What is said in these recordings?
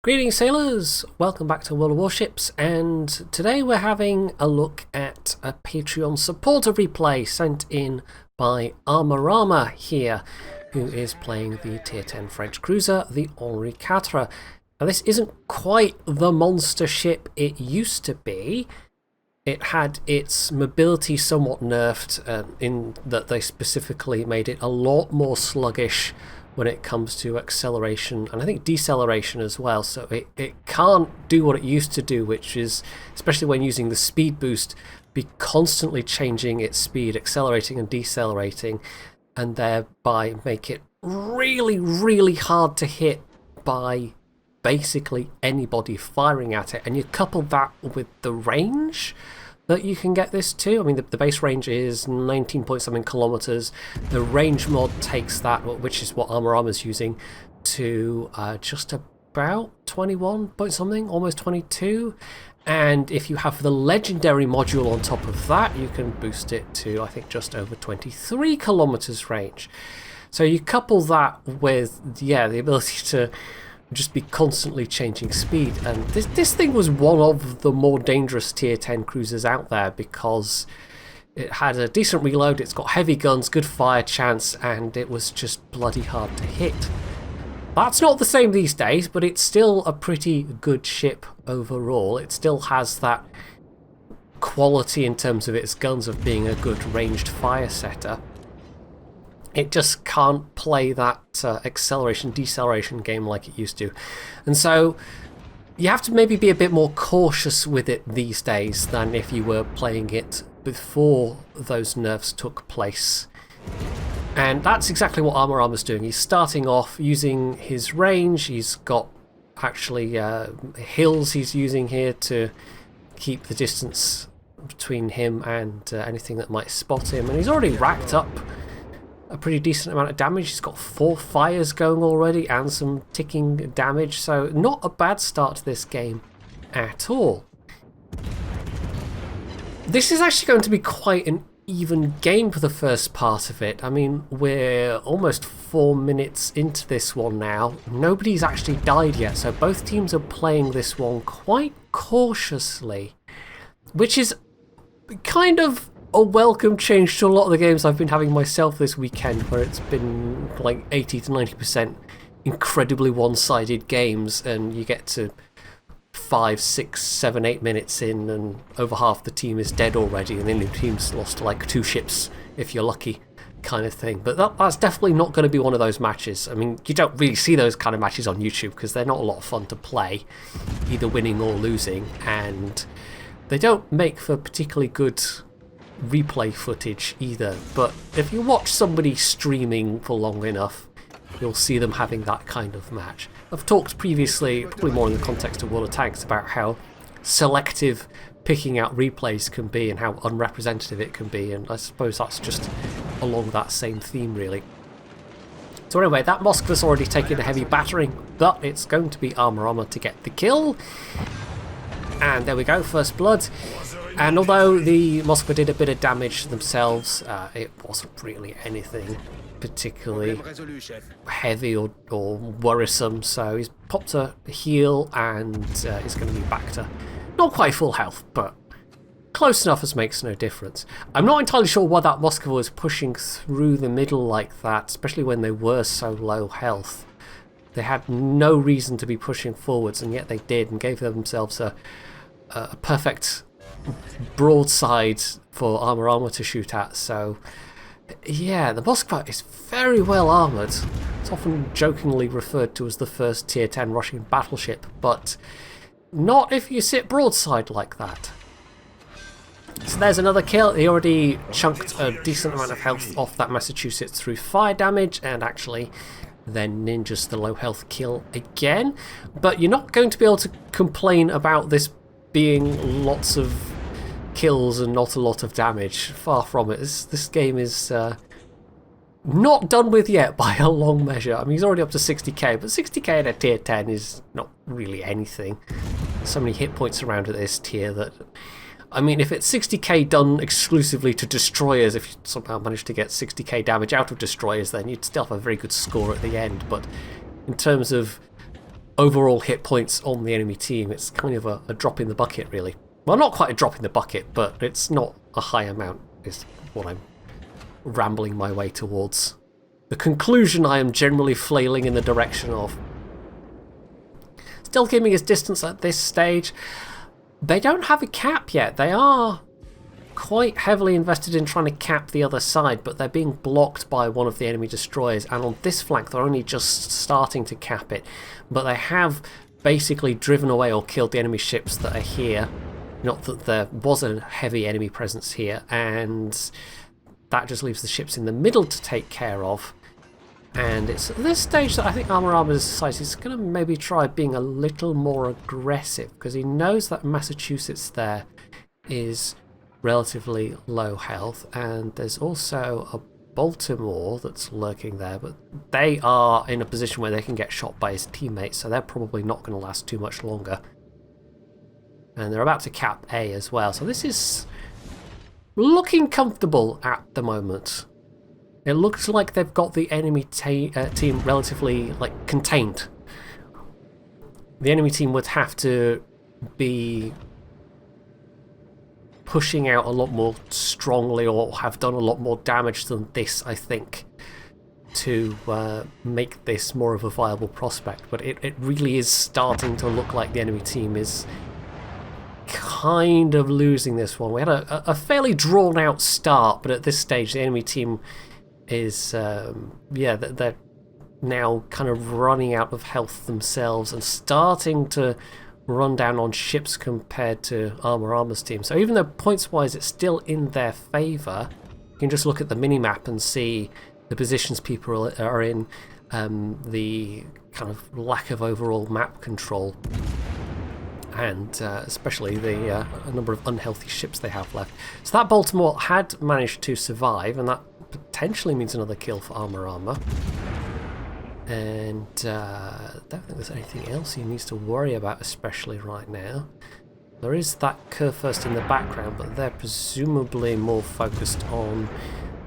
Greetings sailors, welcome back to World of Warships, and today we're having a look at a Patreon supporter replay sent in by Armorama here, who is playing the tier 10 French cruiser, the Henri. Now this isn't quite the monster ship it used to be. It had its mobility somewhat nerfed in that they specifically made it a lot more sluggish when it comes to acceleration and I think deceleration as well, so it can't do what it used to do, which is, especially when using the speed boost, be constantly changing its speed, accelerating and decelerating, and thereby make it really hard to hit by basically anybody firing at it. And you couple that with the range that you can get this to. I mean, the base range is 19 point something kilometers. The range mod takes that, which is what Armorama's using, to just about 21 point something, almost 22. And if you have the legendary module on top of that, you can boost it to, I think, just over 23 kilometers range. So you couple that with, yeah, the ability to just be constantly changing speed, and this thing was one of the more dangerous tier 10 cruisers out there because it had a decent reload, it's got heavy guns, good fire chance, and it was just bloody hard to hit. That's not the same these days, but it's still a pretty good ship overall. It still has that quality in terms of its guns of being a good ranged fire setter. It just can't play that acceleration deceleration game like it used to, and so you have to maybe be a bit more cautious with it these days than if you were playing it before those nerfs took place. And that's exactly what Armorama's doing. He's starting off using his range. He's got actually hills he's using here to keep the distance between him and anything that might spot him, and he's already racked up a pretty decent amount of damage. He's got 4 fires going already and some ticking damage, so not a bad start to this game at all. This is actually going to be quite an even game for the first part of it. I mean, we're almost 4 minutes into this one now. Nobody's actually died yet, so both teams are playing this one quite cautiously, which is kind of a welcome change to a lot of the games I've been having myself this weekend, where it's been like 80 to 90% incredibly one-sided games, and you get to 5, 6, 7, 8 minutes in and over half the team is dead already, and then the team's lost like 2 ships if you're lucky, kind of thing. But that's definitely not going to be one of those matches. I mean, you don't really see those kind of matches on YouTube because they're not a lot of fun to play, either winning or losing, and they don't make for particularly good replay footage either. But if you watch somebody streaming for long enough, you'll see them having that kind of match. I've talked previously, probably more in the context of World of Tanks, about how selective picking out replays can be and how unrepresentative it can be, and I suppose that's just along that same theme really. So anyway, that Moskva's already taken a heavy battering, but it's going to be Armorama to get the kill. And there we go, first blood. And although the Moskva did a bit of damage themselves, it wasn't really anything particularly heavy or worrisome. So he's popped a heal and is going to be back to not quite full health, but close enough as makes no difference. I'm not entirely sure why that Moskva was pushing through the middle like that, especially when they were so low health. They had no reason to be pushing forwards, and yet they did, and gave themselves a perfect broadside for Armorama to shoot at. So yeah, the Moskva is very well armoured. It's often jokingly referred to as the first tier 10 Russian battleship, but not if you sit broadside like that. So there's another kill. He already chunked a decent amount of health off that Massachusetts through fire damage, and actually then ninjas the low health kill again. But you're not going to be able to complain about this being lots of kills and not a lot of damage. Far from it. This game is not done with yet by a long measure. I mean, he's already up to 60k, but 60k at a tier 10 is not really anything. So many hit points around at this tier that, I mean, if it's 60k done exclusively to destroyers, if you somehow manage to get 60k damage out of destroyers, then you'd still have a very good score at the end. But in terms of overall hit points on the enemy team. It's kind of a drop in the bucket, really. Well, not quite a drop in the bucket, but it's not a high amount, is what I'm rambling my way towards. The conclusion I am generally flailing in the direction of. Still keeping his distance at this stage. They don't have a cap yet. They are quite heavily invested in trying to cap the other side, but they're being blocked by one of the enemy destroyers, and on this flank they're only just starting to cap it. But they have basically driven away or killed the enemy ships that are here. Not that there was a heavy enemy presence here, and that just leaves the ships in the middle to take care of. And it's at this stage that I think Armor decides he's going to maybe try being a little more aggressive, because he knows that Massachusetts there is relatively low health, and there's also a Baltimore that's lurking there, but they are in a position where they can get shot by his teammates, so they're probably not going to last too much longer. And they're about to cap A as well, so this is looking comfortable at the moment. It looks like they've got the enemy team relatively contained. The enemy team would have to be pushing out a lot more strongly or have done a lot more damage than this, I think, to make this more of a viable prospect. But it really is starting to look like the enemy team is kind of losing this one. We had a fairly drawn out start, but at this stage the enemy team is they're now kind of running out of health themselves and starting to run down on ships compared to Armor's team. So even though points wise it's still in their favour, you can just look at the minimap and see the positions people are in, the kind of lack of overall map control, and especially the number of unhealthy ships they have left. So that Baltimore had managed to survive, and that potentially means another kill for Armor. And I don't think there's anything else he needs to worry about, especially right now. There is that curve first in the background, but they're presumably more focused on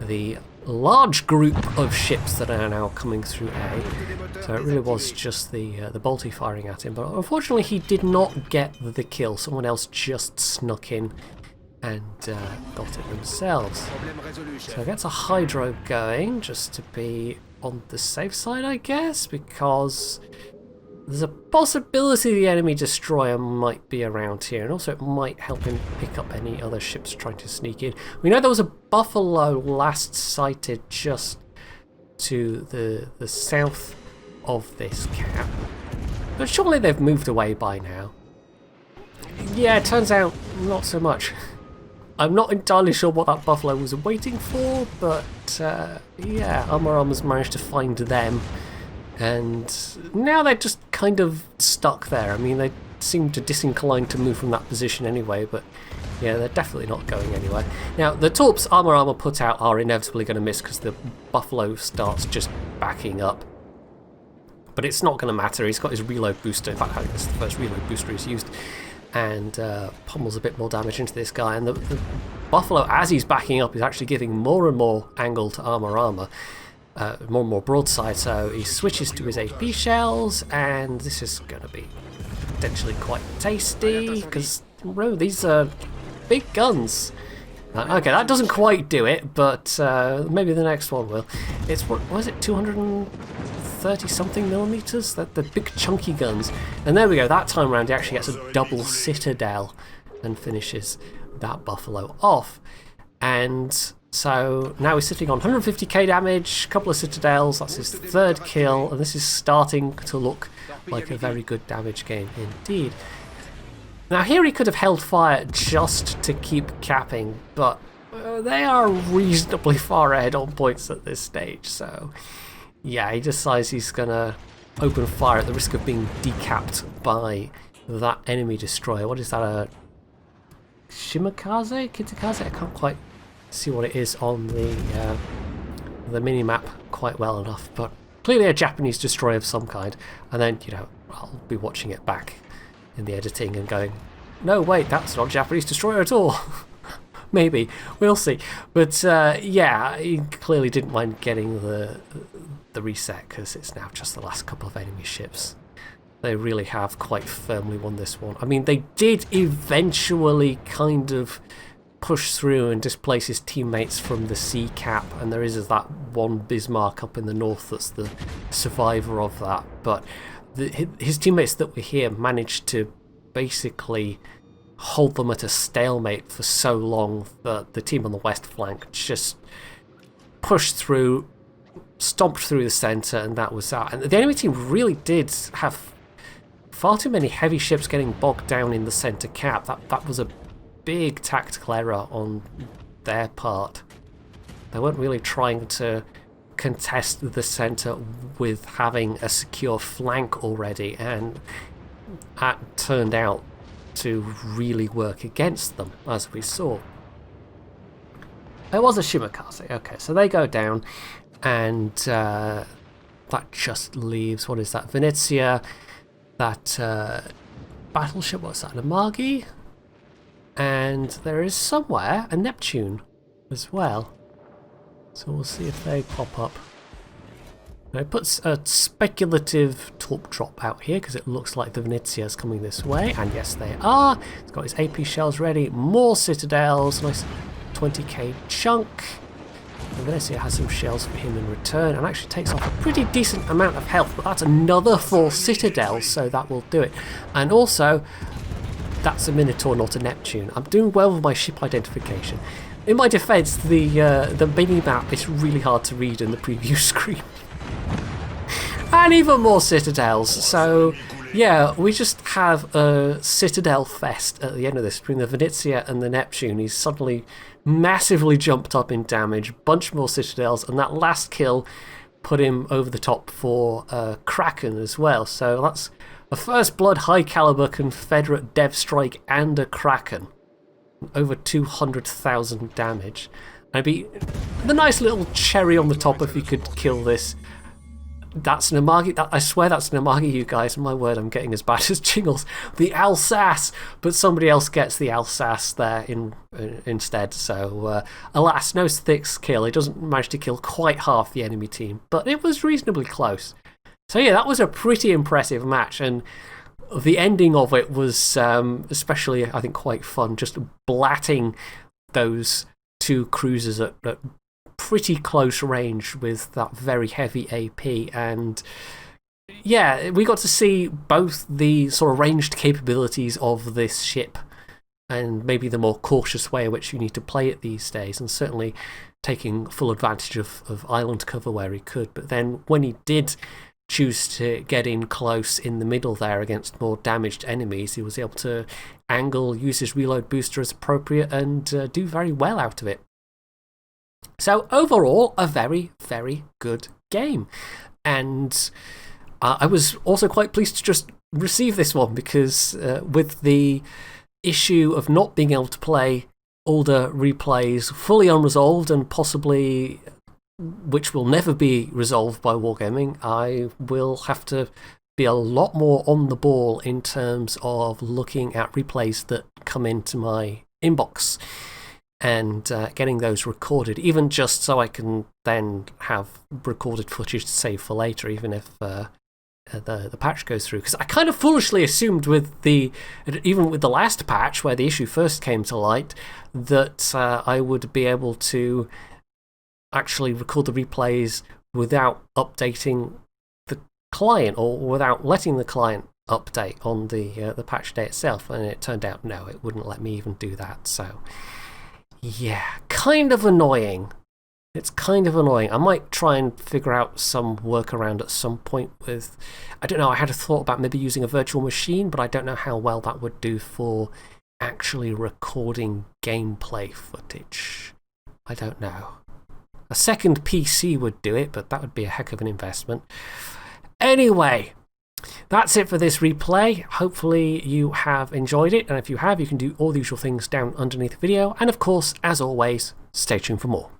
the large group of ships that are now coming through A. So it really was just the Pointy firing at him, but unfortunately he did not get the kill. Someone else just snuck in and got it themselves. So it gets a hydro going just to be on the safe side, I guess, because there's a possibility the enemy destroyer might be around here, and also it might help him pick up any other ships trying to sneak in. We know there was a Buffalo last sighted just to the south of this cap, but surely they've moved away by now. Yeah, it turns out not so much. I'm not entirely sure what that Buffalo was waiting for, but yeah, Armor's managed to find them, and now they're just kind of stuck there. I mean, they seem to disinclined to move from that position anyway, but yeah, they're definitely not going anywhere. Now, the torps Armor put out are inevitably going to miss because the Buffalo starts just backing up. But it's not going to matter. He's got his reload booster. In fact, I think this is the first reload booster he's used. And pummels a bit more damage into this guy. And the Buffalo, as he's backing up, is actually giving more and more angle to Armor. More and more broadside. So he switches to his AP shells, and this is going to be potentially quite tasty, because these are big guns. Okay, that doesn't quite do it, but maybe the next one will. It's, what was it, 230 something millimeters? The big chunky guns. And there we go, that time around he actually gets a double citadel and finishes that Buffalo off. And so now he's sitting on 150k damage, a couple of citadels, that's his third kill, and this is starting to look like a very good damage game indeed. Now here he could have held fire just to keep capping, but they are reasonably far ahead on points at this stage, so yeah, he decides he's gonna open fire at the risk of being decapped by that enemy destroyer. What is that, a Shimakaze? Kitakaze? I can't quite see what it is on the mini-map quite well enough, but clearly a Japanese destroyer of some kind. And then, you know, I'll be watching it back in the editing and going, no, wait, that's not a Japanese destroyer at all. Maybe, we'll see. But yeah, he clearly didn't mind getting the reset, because it's now just the last couple of enemy ships. They really have quite firmly won this one. I mean, they did eventually kind of push through and displace his teammates from the sea cap, and there is that one Bismarck up in the north that's the survivor of that. But his teammates that were here managed to basically hold them at a stalemate for so long that the team on the west flank just pushed through, stomped through the centre, and that was that. And the enemy team really did have far too many heavy ships getting bogged down in the centre cap. That was a big tactical error on their part. They weren't really trying to contest the centre with having a secure flank already, and that turned out to really work against them, as we saw. It was a Shimakaze. Okay, so they go down, and that just leaves, what is that, Venezia, that battleship, what's that, an Amagi? And there is somewhere a Neptune as well. So we'll see if they pop up. Now it puts a speculative torp drop out here because it looks like the Venezia is coming this way, and yes they are. It's got his AP shells ready, more citadels, nice 20k chunk. The Venezia has some shells for him in return and actually takes off a pretty decent amount of health, but that's another 4 citadels, so that will do it. And also, that's a Minotaur, not a Neptune. I'm doing well with my ship identification. In my defense, the mini-map is really hard to read in the preview screen. And even more citadels, so yeah, we just have a citadel fest at the end of this between the Venezia and the Neptune. He's suddenly massively jumped up in damage, bunch more citadels, and that last kill put him over the top for Kraken as well. So that's a First Blood high caliber Confederate Dev Strike and a Kraken. Over 200,000 damage. I'd be the nice little cherry on the top if you could kill this. That's an Amagi. I swear that's an Amagi, you guys. My word, I'm getting as bad as Jingles. The Alsace, but somebody else gets the Alsace there instead. So, alas, no 6 kill. It doesn't manage to kill quite half the enemy team, but it was reasonably close. So yeah, that was a pretty impressive match, and the ending of it was especially, I think, quite fun. Just blatting those 2 cruisers at pretty close range with that very heavy AP, and yeah, we got to see both the sort of ranged capabilities of this ship and maybe the more cautious way in which you need to play it these days, and certainly taking full advantage of island cover where he could. But then when he did choose to get in close in the middle there against more damaged enemies, he was able to angle, use his reload booster as appropriate, and do very well out of it. So overall, a very, very good game. And I was also quite pleased to just receive this one because with the issue of not being able to play older replays fully unresolved and possibly which will never be resolved by Wargaming, I will have to be a lot more on the ball in terms of looking at replays that come into my inbox and getting those recorded, even just so I can then have recorded footage to save for later, even if the patch goes through. Because I kind of foolishly assumed even with the last patch, where the issue first came to light, that I would be able to actually record the replays without updating the client, or without letting the client update on the patch day itself, and it turned out no, it wouldn't let me even do that. So yeah, kind of annoying. It's kind of annoying. I might try and figure out some workaround at some point with, I don't know, I had a thought about maybe using a virtual machine, but I don't know how well that would do for actually recording gameplay footage. I don't know. A second PC would do it, but that would be a heck of an investment. Anyway, that's it for this replay. Hopefully you have enjoyed it, and if you have, you can do all the usual things down underneath the video. And of course, as always, stay tuned for more.